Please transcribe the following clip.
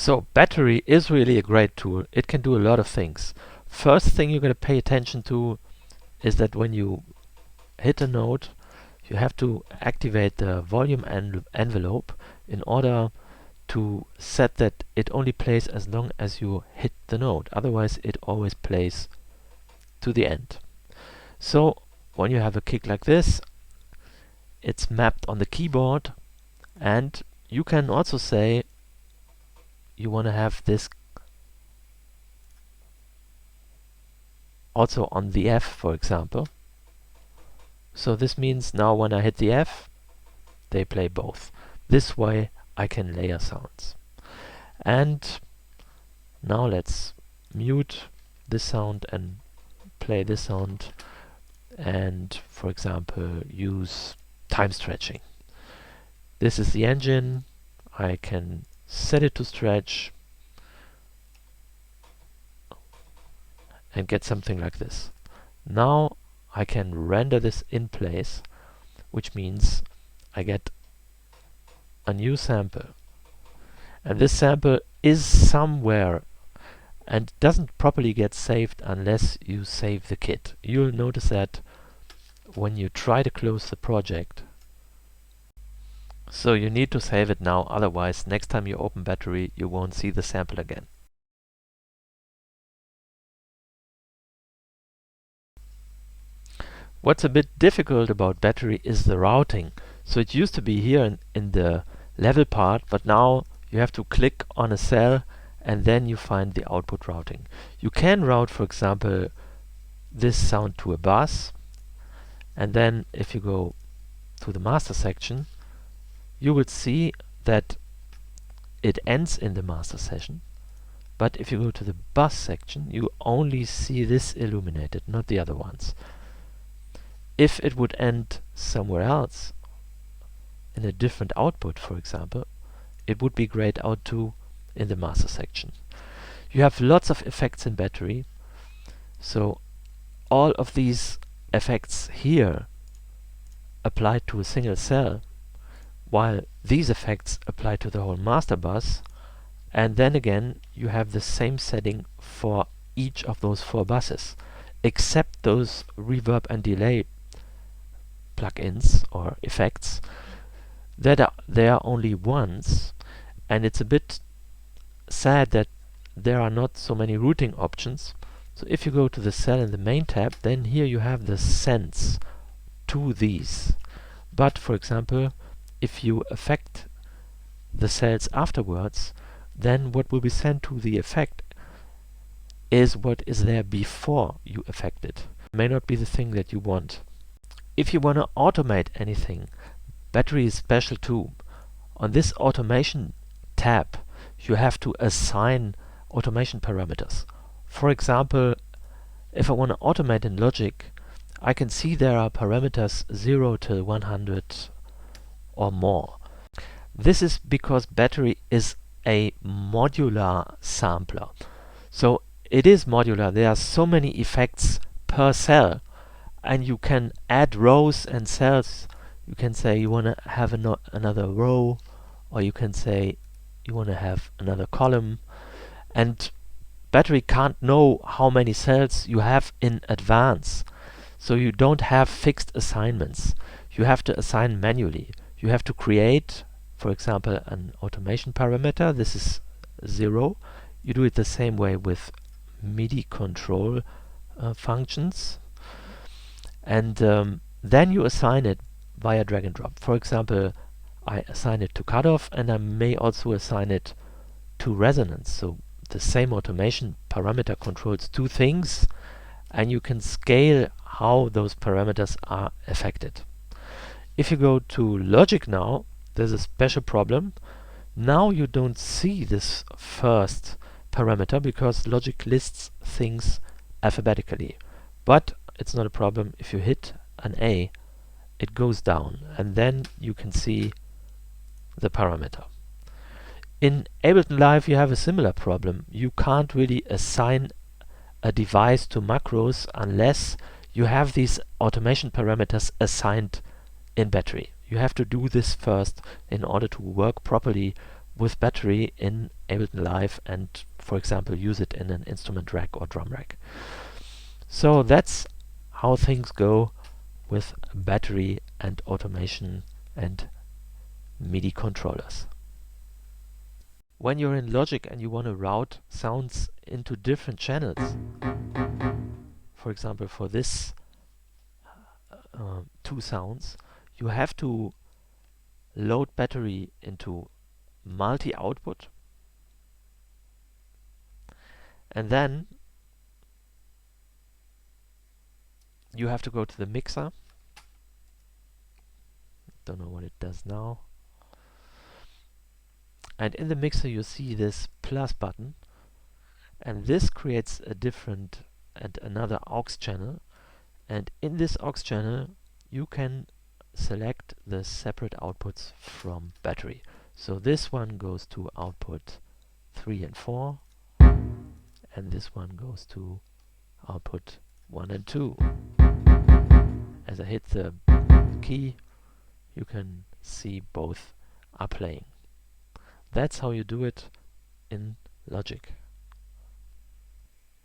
So battery is really a great tool. It can do a lot of things. First thing you're going to pay attention to is that when you hit a note, you have to activate the volume envelope in order to set that it only plays as long as you hit the note. Otherwise, it always plays to the end. So when you have a kick like this, it's mapped on the keyboard, and you can also say you want to have this also on the F, for example. So this means now when I hit the F, they play both. This way I can layer sounds. And now let's mute this sound and play this sound, and for example use time stretching. This is the engine. I can set it to stretch and get something like this. Now I can render this in place, which means I get a new sample. And this sample is somewhere and doesn't properly get saved unless you save the kit. You'll notice that when you try to close the project. So you need to save it now, otherwise next time you open battery you won't see the sample again. What's a bit difficult about battery is the routing. So it used to be here in the level part, but now you have to click on a cell and then you find the output routing. You can route, for example, this sound to a bus, and then if you go to the master section, you will see that it ends in the master session. But if you go to the bus section, you only see this illuminated, not the other ones. If it would end somewhere else, in a different output, for example, it would be grayed out too in the master section. You have lots of effects in battery, so all of these effects here apply to a single cell, while these effects apply to the whole master bus, and then again you have the same setting for each of those 4 buses, except those reverb and delay plugins or effects that are there only once, and it's a bit sad that there are not so many routing options. So if you go to the cell in the main tab, then here you have the sends to these. But for example, if you affect the cells afterwards, then what will be sent to the effect is what is there before you affect it. May not be the thing that you want. If you want to automate anything, battery is special too. On this automation tab, you have to assign automation parameters. For example, if I want to automate in Logic, I can see there are parameters 0 to 100 or more. This is because battery is a modular sampler. So it is modular. There are so many effects per cell, and you can add rows and cells. You can say you want to have another row, or you can say you want to have another column, and battery can't know how many cells you have in advance. So you don't have fixed assignments. You have to assign manually. You have to create, for example, an automation parameter. This is 0. You do it the same way with MIDI control functions, and then you assign it via drag and drop. For example, I assign it to cutoff, and I may also assign it to resonance. So the same automation parameter controls 2 things, and you can scale how those parameters are affected. If you go to Logic now, there's a special problem. Now you don't see this first parameter because Logic lists things alphabetically. But it's not a problem. If you hit an A, it goes down, and then you can see the parameter. In Ableton Live you have a similar problem. You can't really assign a device to macros unless you have these automation parameters assigned in battery. You have to do this first in order to work properly with battery in Ableton Live and, for example, use it in an instrument rack or drum rack. So that's how things go with battery and automation and MIDI controllers. When you're in Logic and you want to route sounds into different channels, for example for this two sounds, you have to load battery into multi-output, and then you have to go to the mixer. Don't know what it does now. And in the mixer you see this plus button, and this creates a different and another aux channel, and in this aux channel you can select the separate outputs from battery. So this one goes to output 3 and 4, and this one goes to output 1 and 2. As I hit the key, you can see both are playing. That's how you do it in Logic.